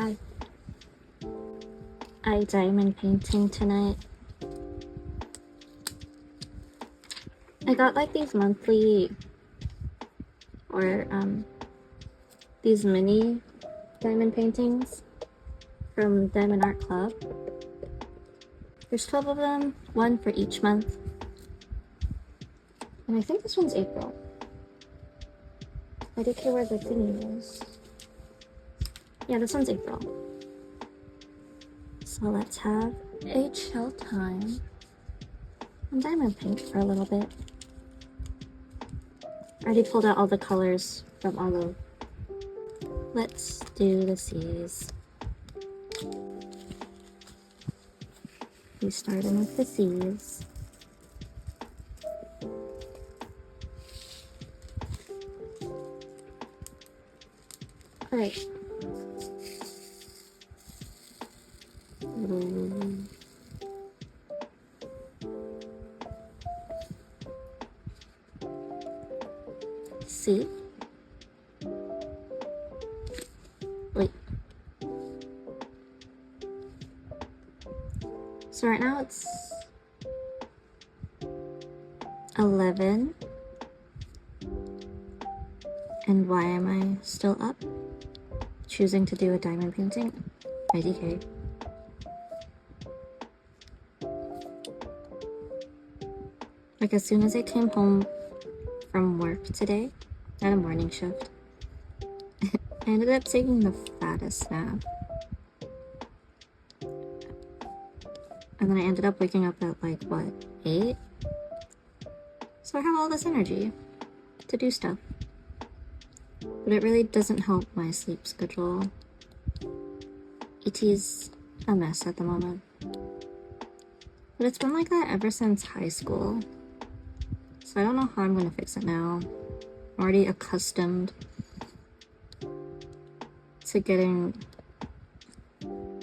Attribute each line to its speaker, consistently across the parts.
Speaker 1: Hi. I diamond painting tonight. I got like these monthly or these mini diamond paintings from Diamond Art Club. There's 12 of them, one for each month. And I think this one's April. I didn't care where the thingy is. Yeah, this one's April. So let's have a chill time and diamond paint for a little bit. I already pulled out all the colors from all of. Let's do the C's. We starting with the C's. Alright. C. Wait. So right now it's 11. And why am I still up? Choosing to do a diamond painting? IDK. Like as soon as I came home from work today, I had a morning shift. I ended up taking the fattest nap. And then I ended up waking up at like, what, 8? So I have all this energy to do stuff. But it really doesn't help my sleep schedule. ET's a mess at the moment. But it's been like that ever since high school. So I don't know how I'm gonna fix it now. I'm already accustomed to getting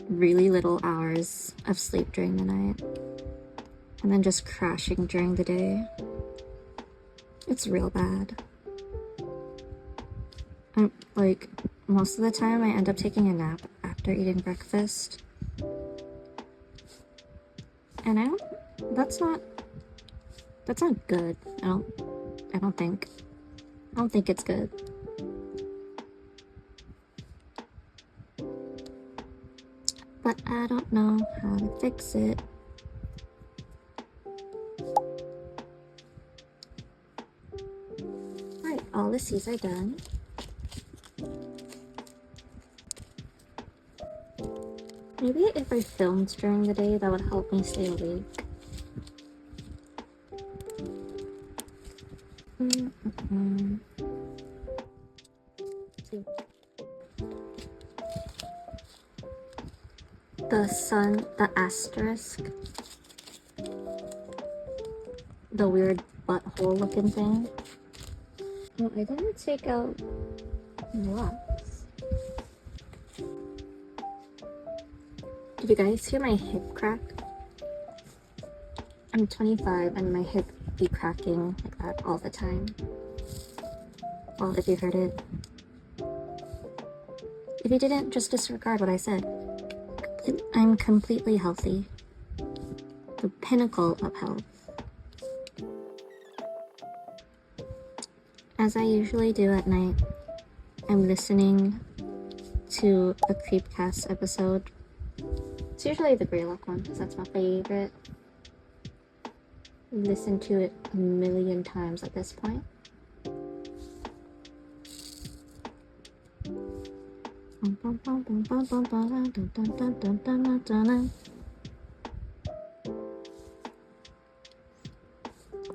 Speaker 1: really little hours of sleep during the night. And then just crashing during the day. It's real bad. Like, most of the time I end up taking a nap after eating breakfast. And that's not good. I don't think it's good. But I don't know how to fix it. Alright, all the C's are done. Maybe if I filmed during the day, that would help me stay awake. The sun, the asterisk, the weird butthole looking thing. No, I didn't take out blocks. Did you guys hear my hip crack? I'm 25 and my hip be cracking like that all the time. Well, if you heard it. If you didn't, just disregard what I said. I'm completely healthy. The pinnacle of health. As I usually do at night, I'm listening to a CreepCast episode. It's usually the Greylock one, because that's my favorite. Listened to it a million times at this point.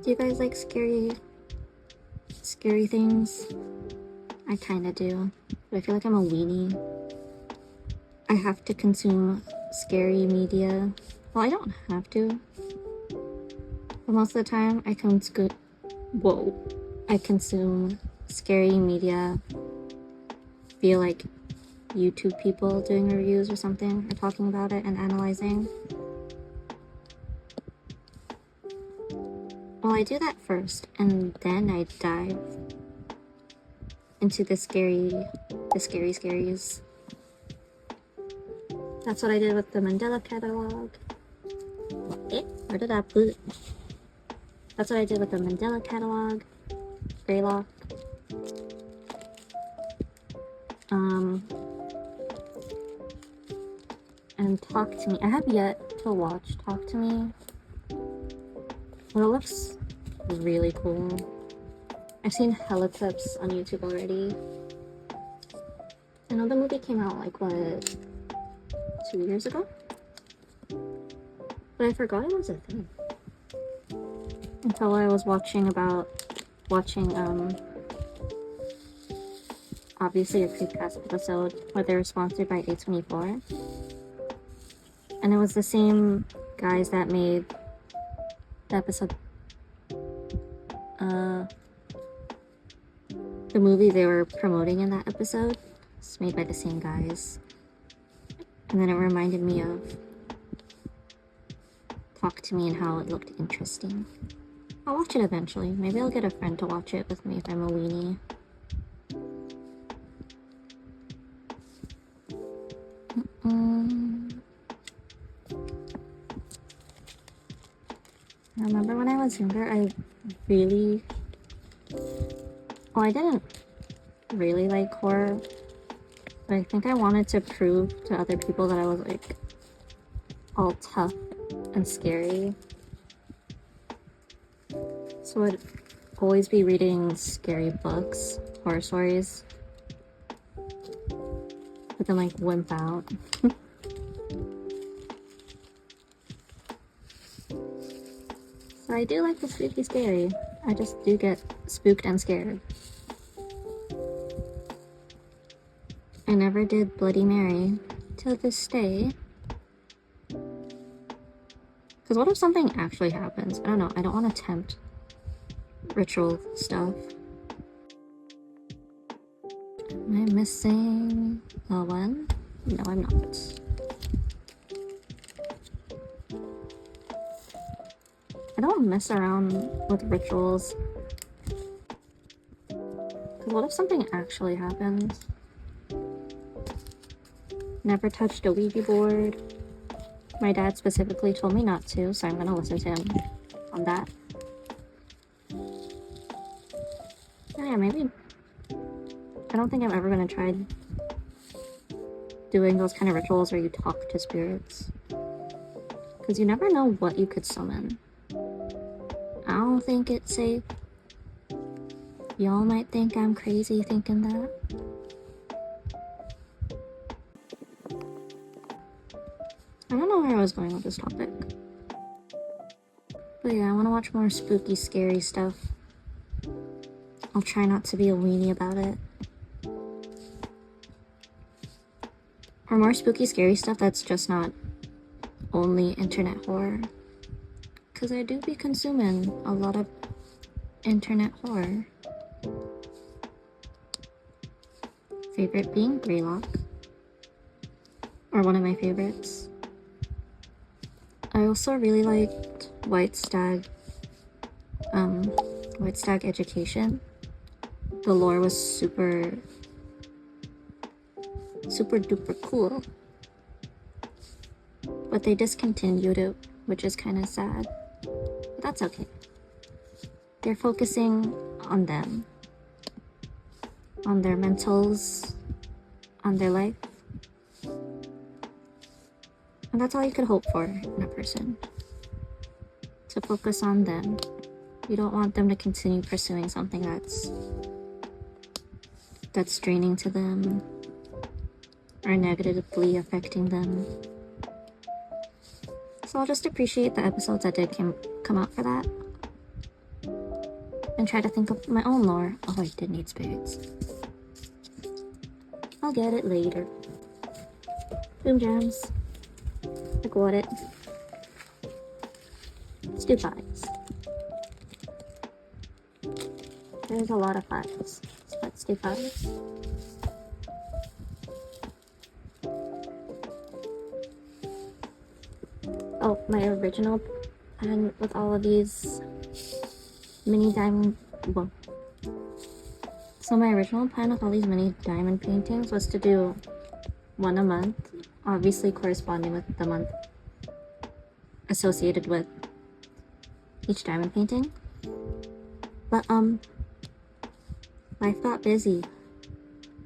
Speaker 1: Do you guys like scary things? I kinda do. But I feel like I'm a weenie. I have to consume scary media. Well, I don't have to. But most of the time, I consume scary media via like YouTube people doing reviews or something, or talking about it and analyzing. Well, I do that first, and then I dive into the scaries. That's what I did with the Mandela catalog. Where did that put? That's what I did with the Mandela catalog, Greylock. And Talk to Me. I have yet to watch Talk to Me. Well, it looks really cool. I've seen hella clips on YouTube already. I know the movie came out like, what, 2 years ago? But I forgot it was a thing. Until I was watching, obviously a CreepCast episode where they were sponsored by A24. And it was the same guys that made the episode, the movie they were promoting in that episode. It's made by the same guys. And then it reminded me of Talk to Me and how it looked interesting. I'll watch it eventually. Maybe I'll get a friend to watch it with me if I'm a weenie. I remember when I was younger, I didn't really like horror, but I think I wanted to prove to other people that I was like all tough and scary. So I'd always be reading scary books, horror stories, but then like wimp out. So I do like the spooky scary. I just do get spooked and scared. I never did Bloody Mary till this day. Because what if something actually happens? I don't know. I don't want to tempt ritual stuff. Am I missing a one? No, I'm not. I don't mess around with rituals. Because what if something actually happens? Never touched a Ouija board. My dad specifically told me not to, so I'm gonna listen to him on that. Oh yeah, maybe. I don't think I'm ever gonna try doing those kind of rituals where you talk to spirits. Because you never know what you could summon. I don't think it's safe. Y'all might think I'm crazy thinking that. I don't know where I was going with this topic. But yeah, I want to watch more spooky, scary stuff. I'll try not to be a weenie about it. Or more spooky, scary stuff that's just not only internet horror. Because I do be consuming a lot of internet horror. Favorite being Greylock. Or one of my favorites. I also really liked White Stag Education. The lore was super duper cool. But they discontinued it, which is kind of sad. But that's okay. They're focusing on them. On their mentals. On their life. And that's all you could hope for in a person. To focus on them. You don't want them to continue pursuing something that's draining to them or negatively affecting them. So I'll just appreciate the episodes that did come out for that. And try to think of my own lore. Oh, I did need spirits. I'll get it later. Boom jams. Like what it? Let's do fives. There's a lot of fives. So let's do fives. Oh, my original plan with all of these mini diamond. Well, so my original plan with all these mini diamond paintings was to do one a month obviously corresponding with the month associated with each diamond painting. But life got busy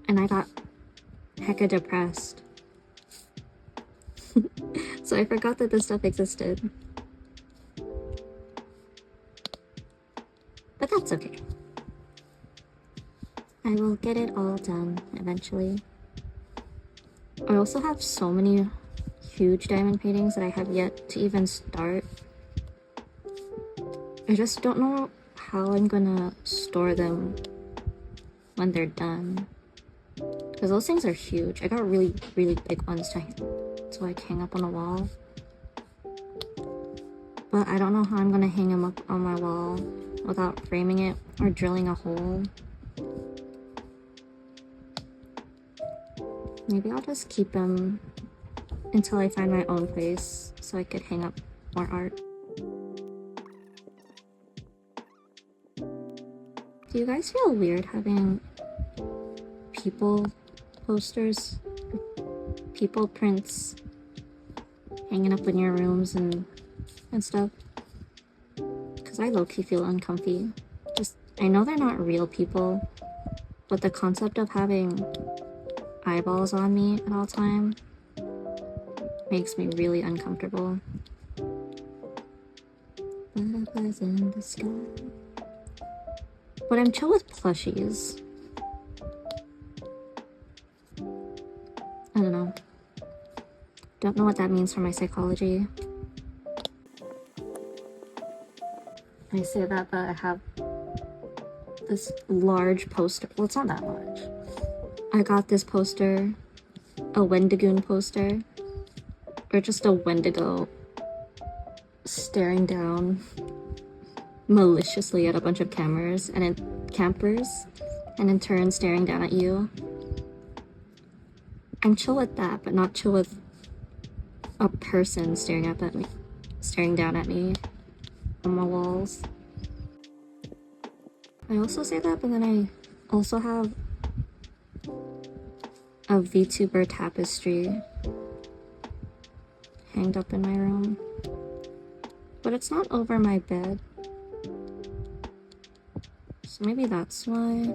Speaker 1: and I got hecka depressed. So I forgot that this stuff existed. But that's okay. I will get it all done eventually. I also have so many huge diamond paintings that I have yet to even start. I just don't know how I'm gonna store them when they're done. Because those things are huge. I got really, really big ones to like hang up on a wall. But I don't know how I'm gonna hang them up on my wall without framing it or drilling a hole. Maybe I'll just keep them until I find my own place so I could hang up more art. Do you guys feel weird having people posters, people prints hanging up in your rooms and stuff? Because I low-key feel uncomfy. I know they're not real people, but the concept of having eyeballs on me at all time makes me really uncomfortable. Butterflies in the sky. But I'm chill with plushies. I don't know. Don't know what that means for my psychology. I say that, but I have this large poster. Well, it's not that large. I got this poster, a Wendigoon poster, or just a Wendigo staring down maliciously at a bunch of campers, and in turn staring down at you. I'm chill with that, but not chill with a person staring down at me on my walls. I also say that, but then I also have a VTuber tapestry hanged up in my room, but it's not over my bed, so maybe that's why.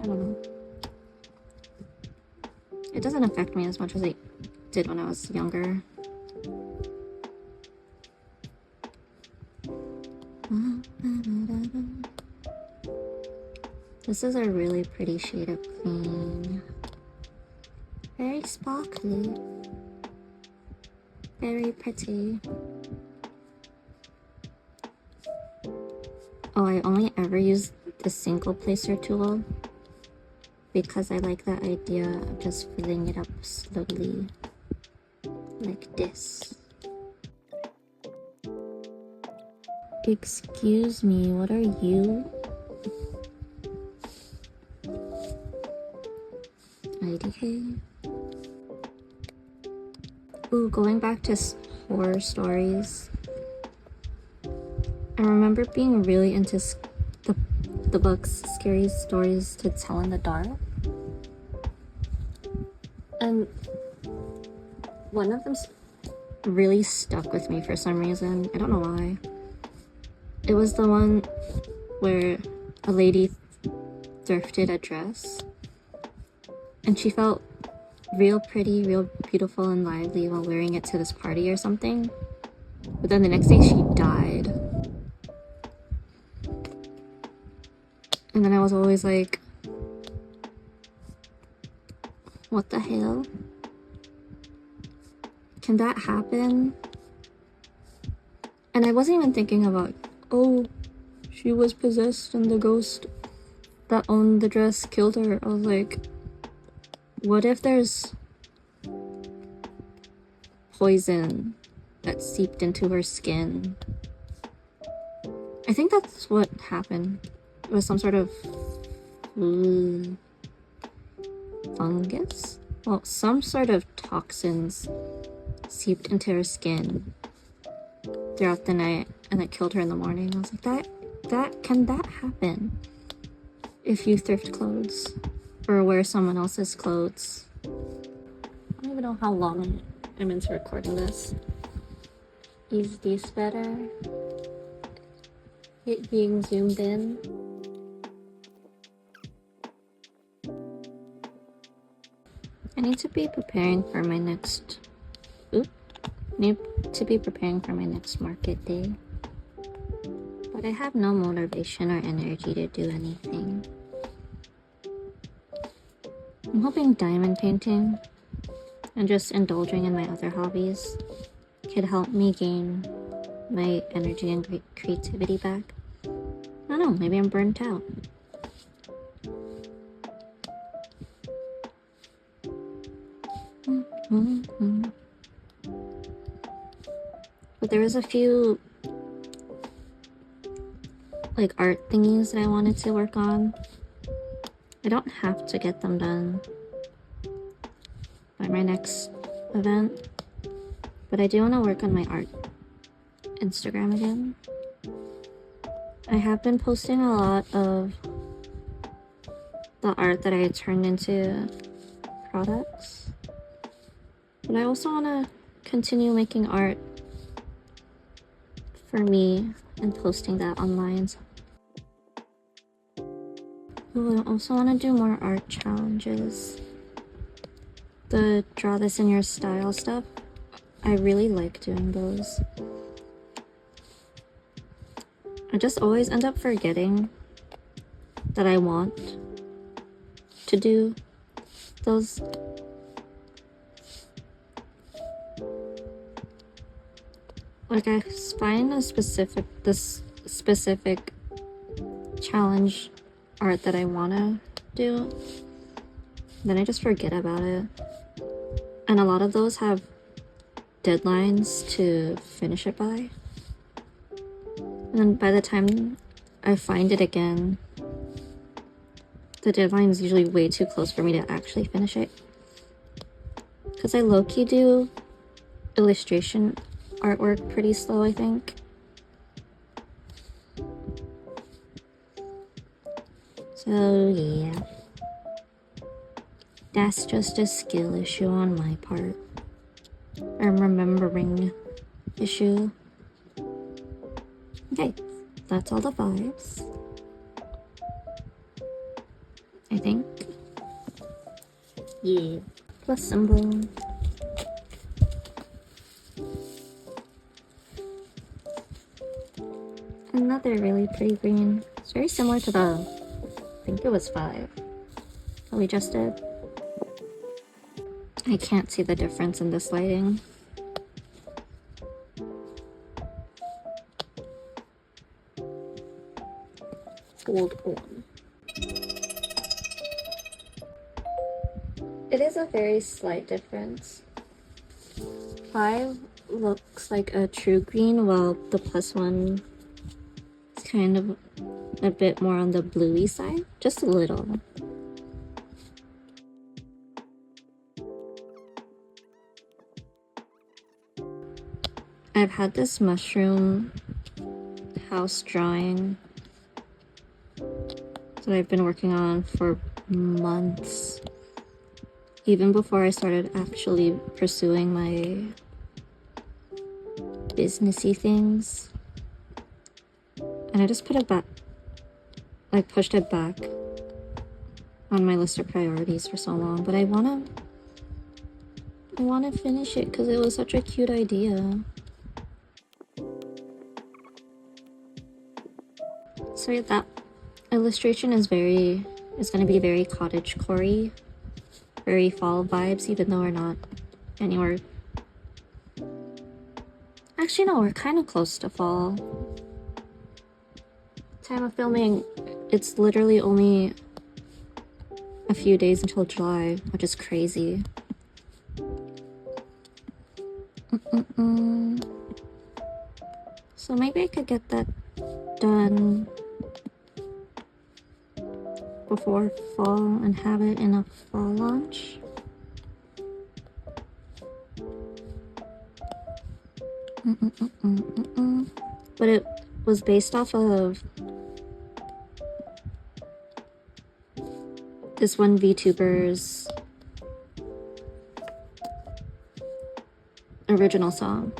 Speaker 1: I don't know. It doesn't affect me as much as it did when I was younger. This is a really pretty shade of green. Very sparkly. Very pretty. Oh, I only ever use the single placer tool because I like the idea of just filling it up slowly. Like this. Excuse me, what are you? IDK. Ooh, going back to horror stories. I remember being really into the books, Scary Stories to Tell in the Dark. And one of them really stuck with me for some reason. I don't know why. It was the one where a lady thrifted a dress and she felt real pretty, real beautiful and lively while wearing it to this party or something. But then the next day she died. And then I was always like, what the hell? Can that happen? And I wasn't even thinking about, oh, she was possessed and the ghost that owned the dress killed her. I was like, what if there's poison that seeped into her skin? I think that's what happened. It was some sort of fungus? Well, some sort of toxins seeped into her skin throughout the night and it killed her in the morning. I was like, can that happen if you thrift clothes or wear someone else's clothes even know how long I'm into recording this. Is this better? It being zoomed in? I need to be preparing for my next... need to be preparing for my next market day. But I have no motivation or energy to do anything. I'm hoping diamond painting and just indulging in my other hobbies could help me gain my energy and creativity back. I don't know, maybe I'm burnt out. But there was a few like art thingies that I wanted to work on. I don't have to get them done by my next event, but I do want to work on my art Instagram again. I have been posting a lot of the art that I turned into products, but I also want to continue making art for me and posting that online. Ooh, I also want to do more art challenges. The draw this in your style stuff, I really like doing those. I just always end up forgetting that I want to do those. Like I find this specific challenge art that I want to do, then I just forget about it. And a lot of those have deadlines to finish it by. And then by the time I find it again, the deadline is usually way too close for me to actually finish it. Because I low-key do illustration artwork pretty slow, I think. So yeah, that's just a skill issue on my part. A remembering issue. Okay, that's all the 5s. I think. Yeah, plus symbol. Another really pretty green. It's very similar to the, I think it was 5 that we just did. I can't see the difference in this lighting. Hold on. It is a very slight difference. 5 looks like a true green, while the plus one is kind of a bit more on the bluey side. Just a little. I've had this mushroom house drawing that I've been working on for months. Even before I started actually pursuing my businessy things. And I just put it back, like pushed it back on my list of priorities for so long. But I wanna finish it because it was such a cute idea. So that illustration is gonna be very cottagecore-y, very fall vibes, even though we're not anywhere. Actually, no, we're kind of close to fall. Time of filming, it's literally only a few days until July, which is crazy. So maybe I could get that done before fall and have it in a fall launch. But it was based off of this one VTuber's original song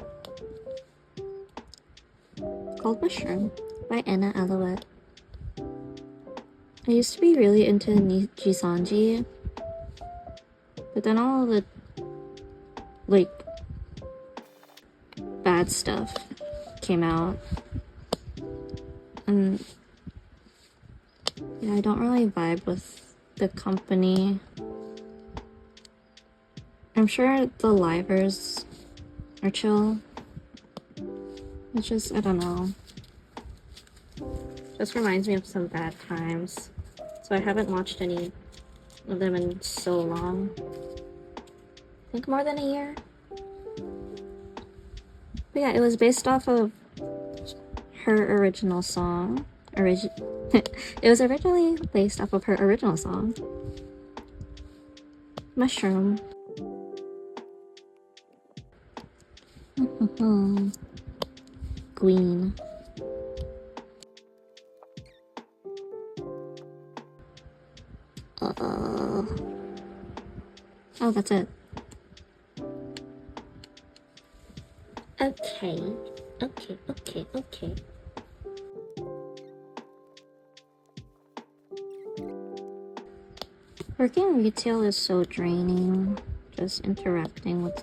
Speaker 1: called Mushroom by Anna Alouette. I used to be really into Niji Sanji, but then all of the like bad stuff came out, and yeah, I don't really vibe with the company. I'm sure the livers are chill. It's just, I don't know. Just reminds me of some bad times. So I haven't watched any of them in so long. I think more than a year. But yeah, it was based off of her original song. It was originally based off of her original song, Mushroom. Green. Oh, that's it. Okay. Working retail is so draining. Just interacting with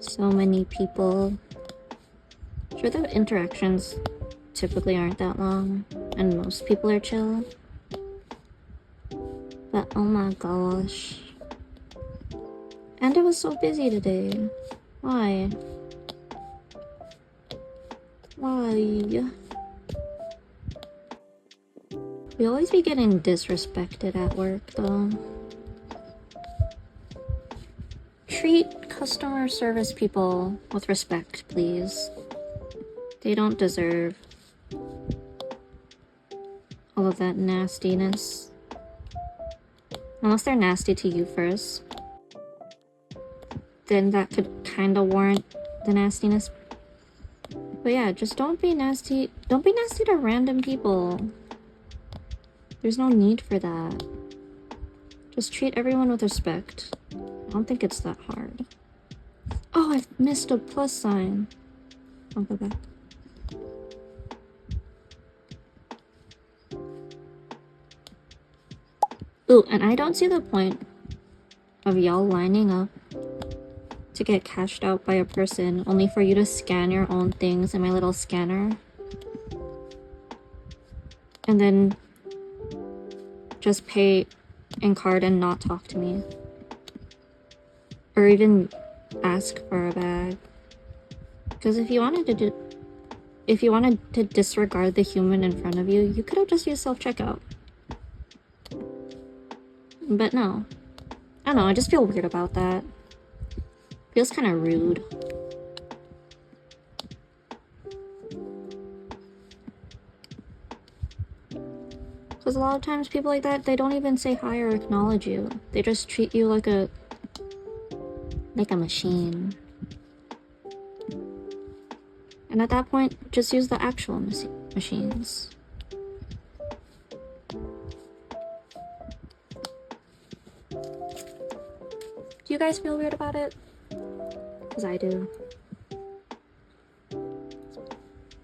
Speaker 1: so many people. Sure, the interactions typically aren't that long, and most people are chill. But oh my gosh. And it was so busy today. Why? Why? We always be getting disrespected at work, though. Treat customer service people with respect, please. They don't deserve all of that nastiness. Unless they're nasty to you first. Then that could kind of warrant the nastiness. But yeah, just don't be nasty. Don't be nasty to random people. There's no need for that. Just treat everyone with respect. I don't think it's that hard. Oh, I've missed a plus sign. I'll go back. Ooh, and I don't see the point of y'all lining up to get cashed out by a person only for you to scan your own things in my little scanner. And then just pay in card and not talk to me. Or even ask for a bag. Because if you wanted to disregard the human in front of you, you could have just used self-checkout. But no. I don't know, I just feel weird about that. Feels kind of rude. Because a lot of times people like that, they don't even say hi or acknowledge you. They just treat you like a machine. And at that point, just use the actual machines. Do you guys feel weird about it? Because I do.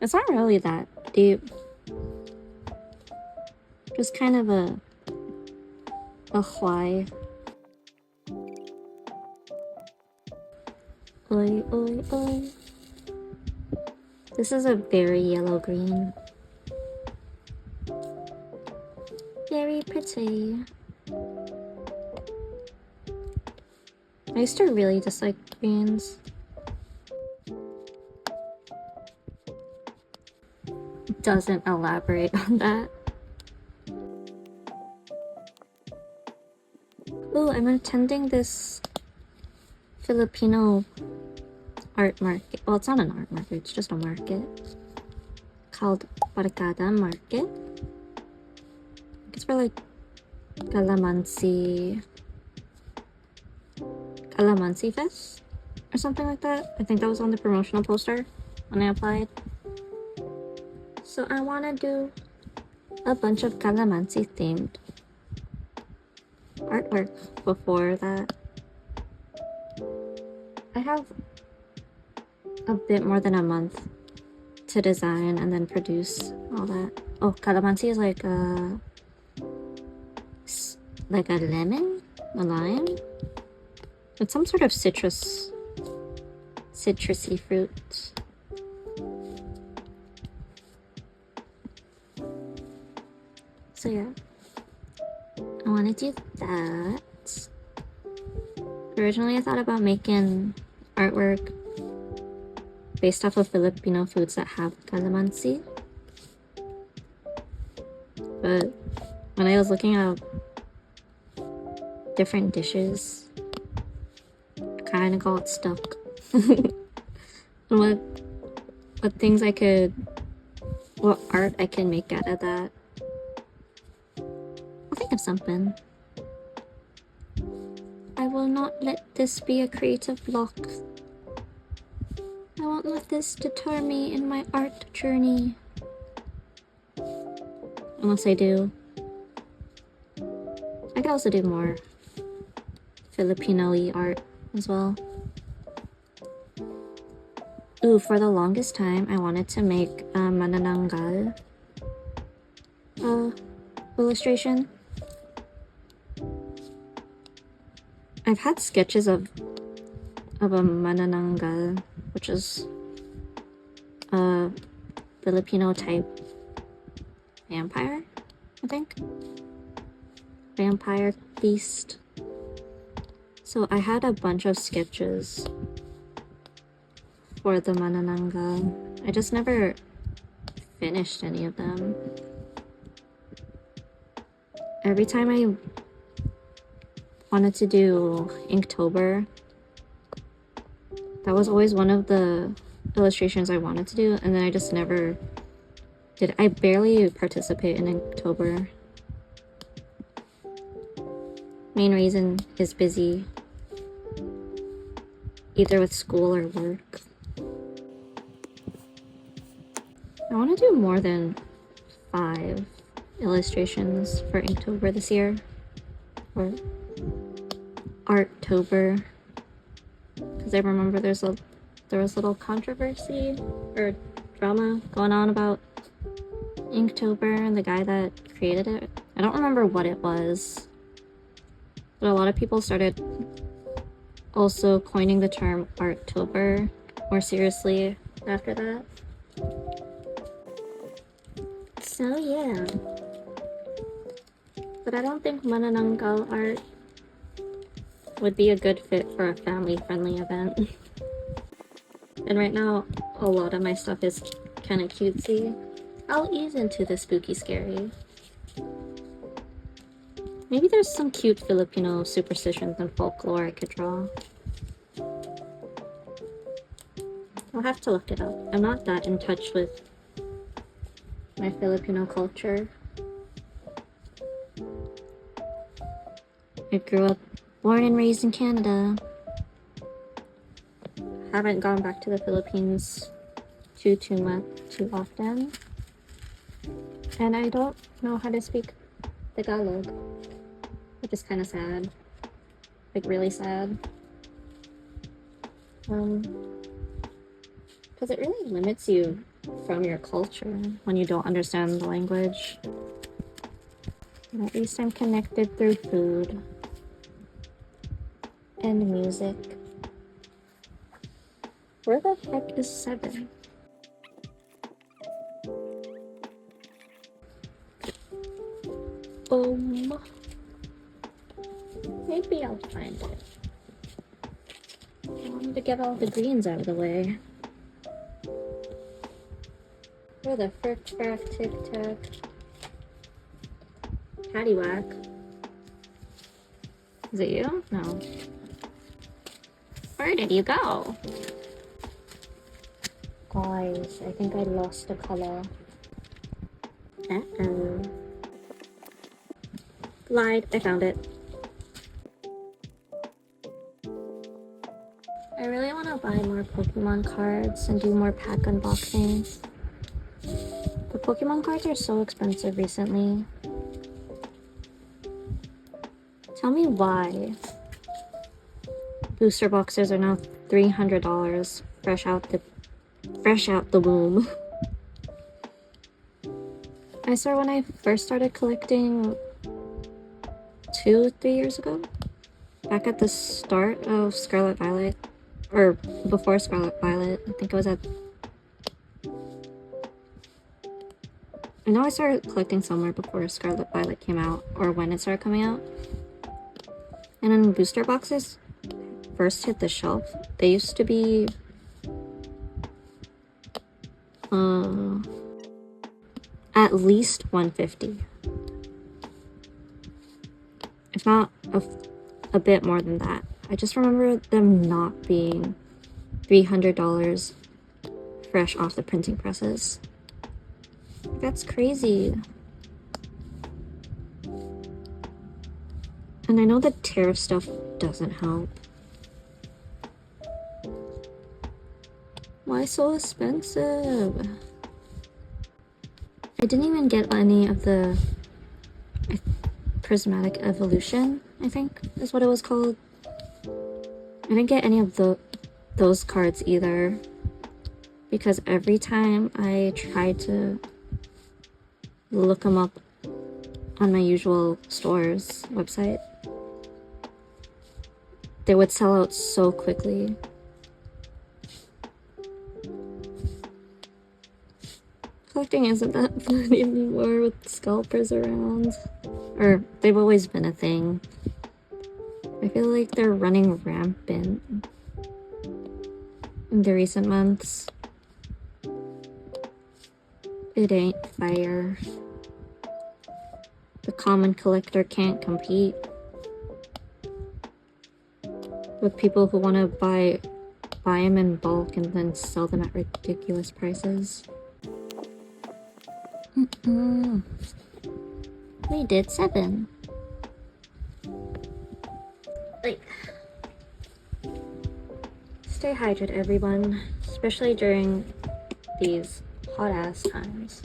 Speaker 1: It's not really that deep. Just kind of a why. Oi, oi, oi. This is a very yellow-green. Very pretty. I used to really dislike greens. Doesn't elaborate on that. Ooh, I'm attending this Filipino art market. Well, it's not an art market, it's just a market. Called Barkada Market. It's for like Calamansi Fest or something like that. I think that was on the promotional poster when I applied. So I want to do a bunch of Calamansi themed artwork before that. I have a bit more than a month to design and then produce all that. Oh, calamansi is like a lemon, a lime. It's some sort of citrusy fruit. So yeah, I want to do that. Originally, I thought about making artwork based off of Filipino foods that have calamansi. But when I was looking at different dishes, I kind of got stuck. what things what art I can make out of that. I'll think of something. I will not let this be a creative block. I won't let this deter me in my art journey. Unless I do. I could also do more Filipino-y art as well. Ooh, for the longest time, I wanted to make a manananggal illustration. I've had sketches of a manananggal, which is a Filipino type vampire, I think. Vampire beast. So I had a bunch of sketches for the manananggal. I just never finished any of them. Every time I wanted to do Inktober, that was always one of the illustrations I wanted to do, and then I just never did. I barely participate in Inktober. Main reason is busy, either with school or work. I want to do more than 5 illustrations for Inktober this year, or Artober, because I remember there was little controversy or drama going on about Inktober and the guy that created it. I don't remember what it was, but a lot of people started also coining the term Artober more seriously after that. So yeah, but I don't think manananggal art would be a good fit for a family-friendly event. And right now, a lot of my stuff is kind of cutesy. I'll ease into the spooky scary. Maybe there's some cute Filipino superstitions and folklore I could draw. I'll have to look it up. I'm not that in touch with my Filipino culture. I grew up born and raised in Canada. Haven't gone back to the Philippines too often. And I don't know how to speak Tagalog, which is kind of sad. Like, really sad. Because it really limits you from your culture when you don't understand the language. And at least I'm connected through food and music. Where the heck is 7? Maybe I'll find it. I wanted to get all the greens out of the way. Where the frick frack tic tac? Paddywhack. Is it you? No. Where did you go? Guys, I think I lost the color. Uh-oh. Lied, I found it. I really want to buy more Pokemon cards and do more pack unboxings. The Pokemon cards are so expensive recently. Tell me why booster boxes are now $300 fresh out the fresh out the womb. I saw when I first started collecting 2-3 years ago, back at the start of Scarlet Violet, or before Scarlet Violet. I think it was at... I know I started collecting somewhere before Scarlet Violet came out, or when it started coming out. And when booster boxes first hit the shelf, they used to be at least $150, if not a bit more than that. I just remember them not being $300 fresh off the printing presses. That's crazy. And I know the tariff stuff doesn't help. Why so expensive? I didn't even get any of the Prismatic Evolution, I think is what it was called. I didn't get any of those cards either, because every time I tried to look them up on my usual store's website, they would sell out so quickly. Collecting isn't that fun anymore with scalpers around. Or, they've always been a thing. I feel like they're running rampant in the recent months. It ain't fair. The common collector can't compete with people who want to buy them in bulk and then sell them at ridiculous prices. We did 7. Like, stay hydrated, everyone, especially during these hot ass times.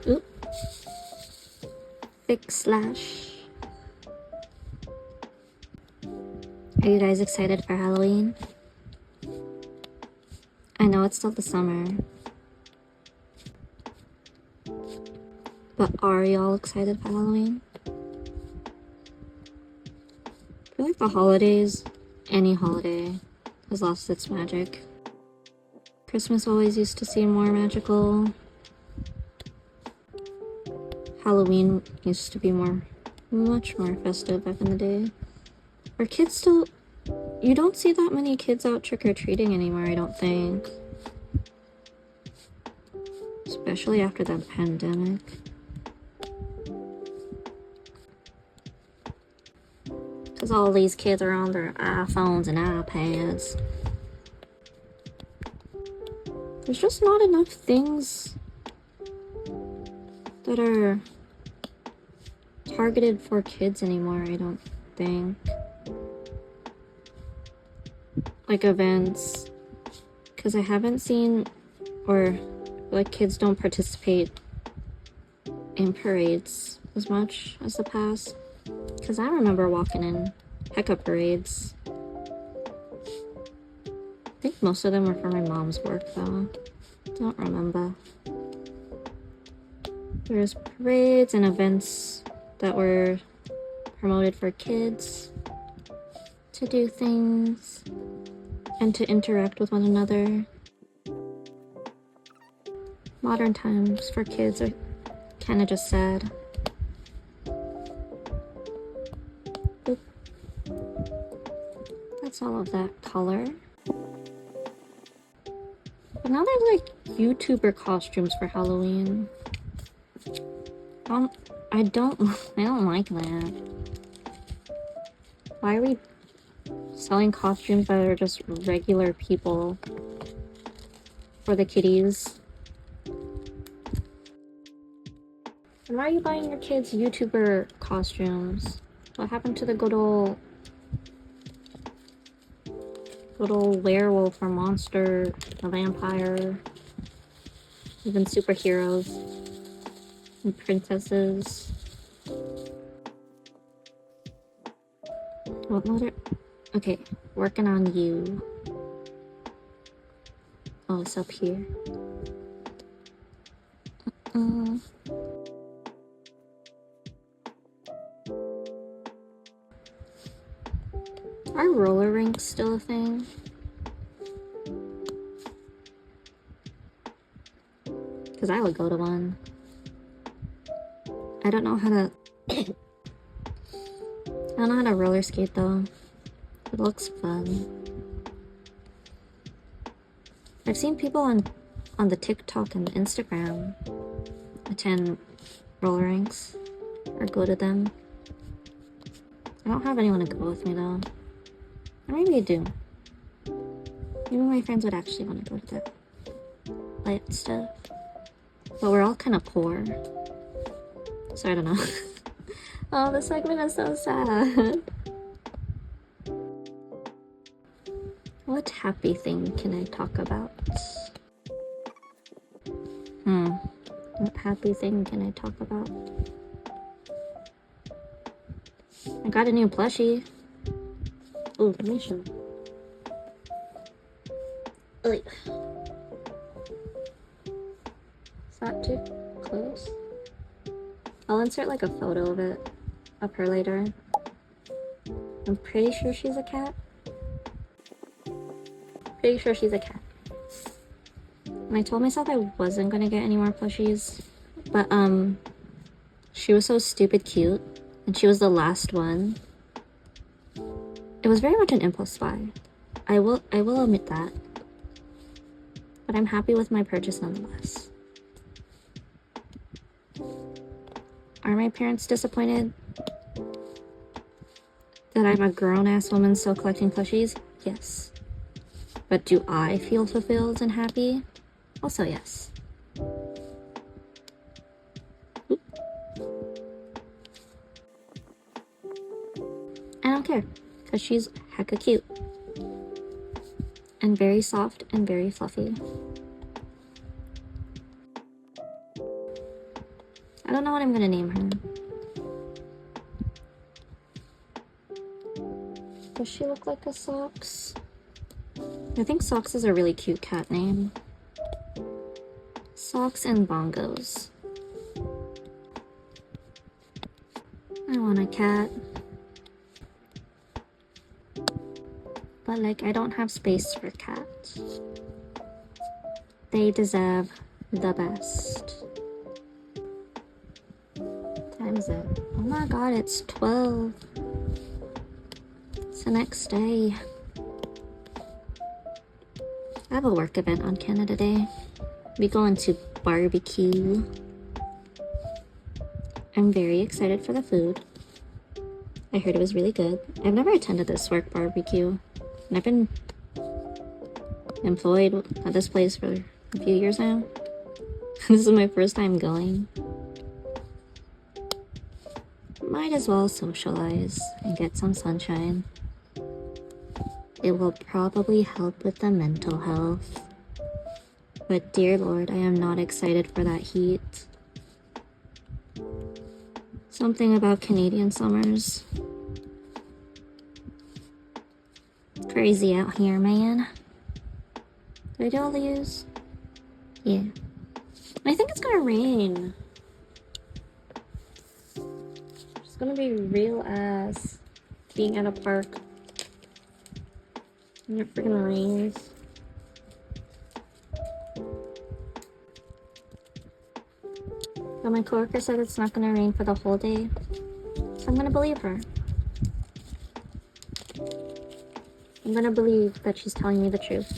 Speaker 1: Oop. Fix slash. Are you guys excited for Halloween? I know it's still the summer, but are y'all excited for Halloween? I feel like the holidays, any holiday, has lost its magic. Christmas always used to seem more magical. Halloween used to be much more festive back in the day. Are kids still... You don't see that many kids out trick-or-treating anymore, I don't think. Especially after the pandemic. Because all these kids are on their iPhones and iPads. There's just not enough things that are targeted for kids anymore, I don't think. Like events, because I haven't seen, or like kids don't participate in parades as much as the past, because I remember walking in hecka parades. I think most of them were for my mom's work though. Don't remember. There's parades and events that were promoted for kids to do things and to interact with one another. Modern times for kids are kind of just sad. Oop. That's all of that color. But now there's like YouTuber costumes for Halloween. I don't like that. Why are we selling costumes that are just regular people for the kiddies? And why are you buying your kids YouTuber costumes? What happened to the good old werewolf or monster, a vampire, even superheroes and princesses? What motor? Okay, working on you. Oh, it's up here. Are roller rinks still a thing? Because I would go to one. I don't know how to... I don't know how to roller skate though. It looks fun. I've seen people on the TikTok and Instagram attend roller rinks or go to them. I don't have anyone to go with me though. Or maybe I do. Maybe my friends would actually want to go to that light stuff. But we're all kind of poor. So I don't know. Oh, this segment is so sad. What happy thing can I talk about? What happy thing can I talk about? I got a new plushie. Oh, let me show. Wait. Is that too close? I'll insert like a photo of her later. I'm pretty sure she's a cat. Pretty sure she's a cat. And I told myself I wasn't gonna get any more plushies, but she was so stupid cute, and she was the last one. It was very much an impulse buy. I will admit that. But I'm happy with my purchase nonetheless. Are my parents disappointed that I'm a grown-ass woman still collecting plushies? Yes. But do I feel fulfilled and happy? Also yes. Oop. I don't care, because she's hecka cute. And very soft and very fluffy. I don't know what I'm gonna name her. Does she look like a Socks? I think Socks is a really cute cat name. Socks and Bongos. I want a cat. But like, I don't have space for cats. They deserve the best. What time is it? Oh my god, it's 12. It's the next day. I have a work event on Canada Day. We going to barbecue. I'm very excited for the food. I heard it was really good. I've never attended this work barbecue. And I've been employed at this place for a few years now. This is my first time going. Might as well socialize and get some sunshine. It will probably help with the mental health. But dear Lord, I am not excited for that heat. Something about Canadian summers. Crazy out here, man. Did I do all these? Yeah. I think it's gonna rain. It's gonna be real ass being at a park. And it freaking rains. But my coworker said it's not gonna rain for the whole day. So I'm gonna believe her. I'm gonna believe that she's telling me the truth.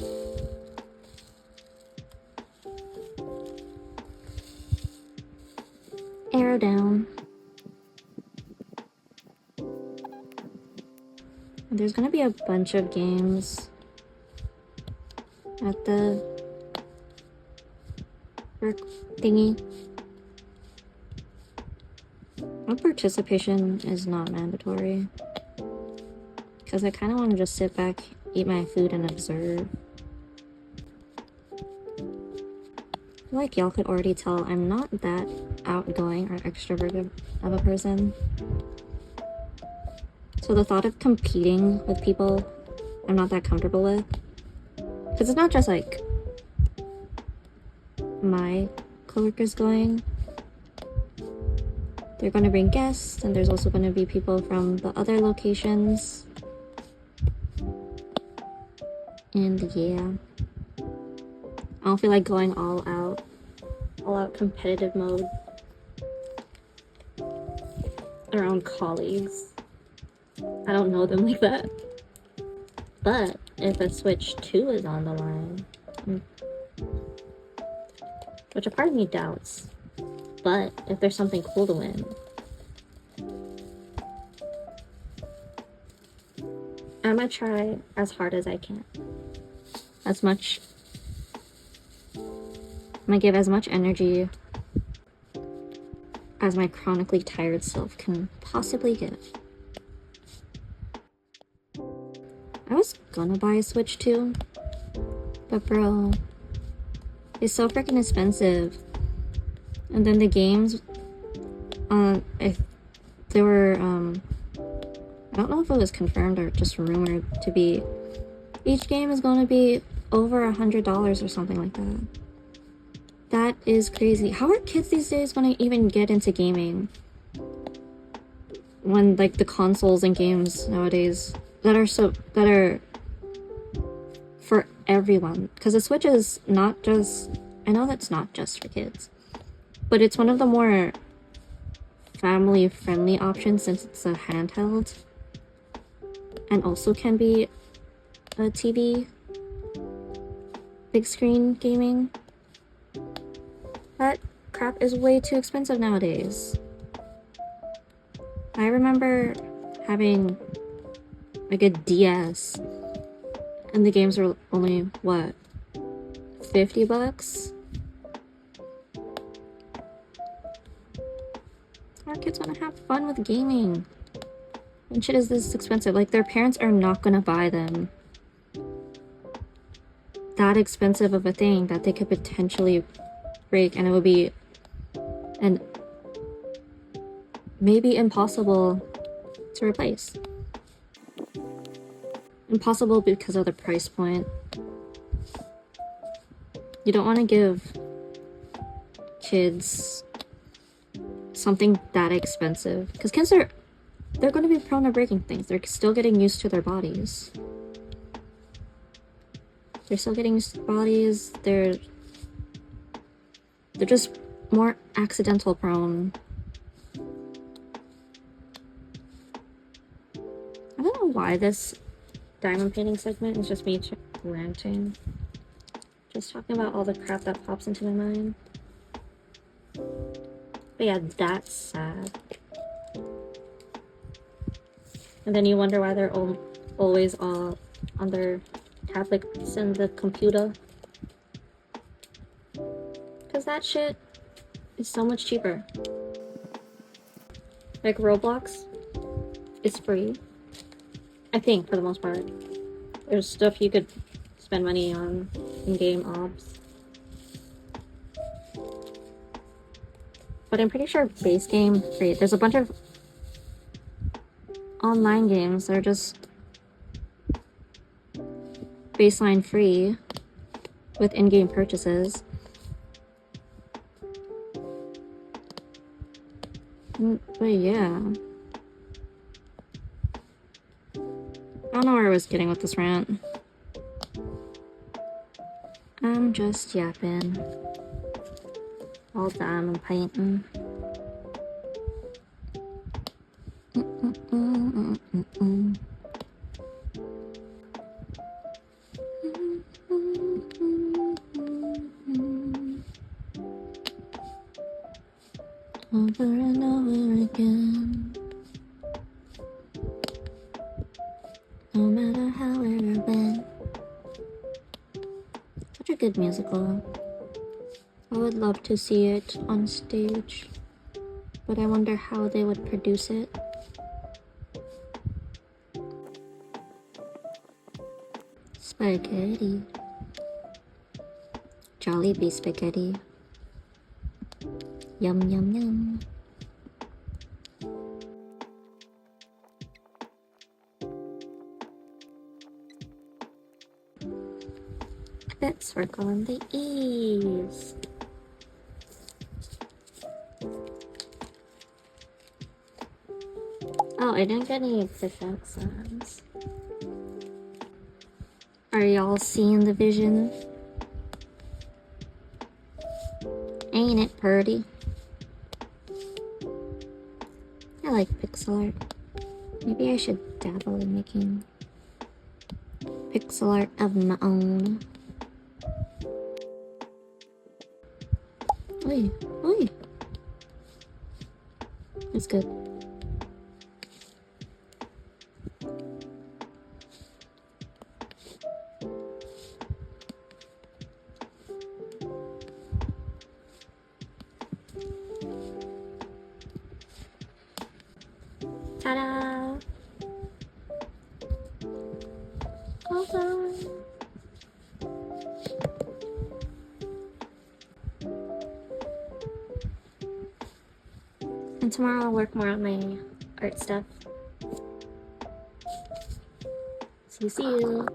Speaker 1: Arrow down. There's gonna be a bunch of games at the work thingy. My participation is not mandatory. Because I kind of want to just sit back, eat my food, and observe. Like y'all could already tell, I'm not that outgoing or extroverted of a person. So the thought of competing with people I'm not that comfortable with. Because it's not just like my coworkers going. They're going to bring guests, and there's also going to be people from the other locations. And yeah, I don't feel like going all out competitive mode around colleagues. I don't know them like that. But if a Switch 2 is on the line, which a part of me doubts, but if there's something cool to win, I'm gonna try as hard as I can. I'm gonna give as much energy as my chronically tired self can possibly give. I was gonna buy a Switch 2, but bro, it's so freaking expensive. And then the games, if they were, I don't know if it was confirmed or just rumored to be, each game is going to be over $100 or something like that. That is crazy. How are kids these days going to even get into gaming? When, like, the consoles and games nowadays that are for everyone. Because the Switch is not just, I know that's not just for kids, but it's one of the more family-friendly options since it's a handheld. And also can be a TV, big screen gaming. That crap is way too expensive nowadays. I remember having like a DS and the games were only, what, $50? Our kids want to have fun with gaming. And shit is this expensive. Like, their parents are not gonna buy them that expensive of a thing that they could potentially break, and it would be and maybe impossible to replace. Impossible because of the price point. You don't want to give kids something that expensive, because kids they're going to be prone to breaking things. They're still getting used to their bodies. They're still getting used to their bodies. They're just more accidental prone. I don't know why this diamond painting segment is just me ranting. Just talking about all the crap that pops into my mind. But yeah, that's sad. And then you wonder why they're always all on their tablets and the computer. Because that shit is so much cheaper. Like Roblox is free, I think, for the most part. There's stuff you could spend money on in-game ops. But I'm pretty sure base game free. There's a bunch of online games that are just baseline free with in-game purchases. But yeah. I don't know where I was getting with this rant. I'm just yapping. All diamond painting. Over and over again. No matter how it been. Such a good musical. I would love to see it on stage, but I wonder how they would produce it. Spaghetti. Jollibee spaghetti. Yum, yum, yum. Let's work on the E's. Oh, I didn't get any pickaxe sounds. Are y'all seeing the vision? Ain't it pretty? I like pixel art. Maybe I should dabble in making pixel art of my own. Oi, oi. That's good. Ta-da! All done. And tomorrow I'll work more on my art stuff. See you.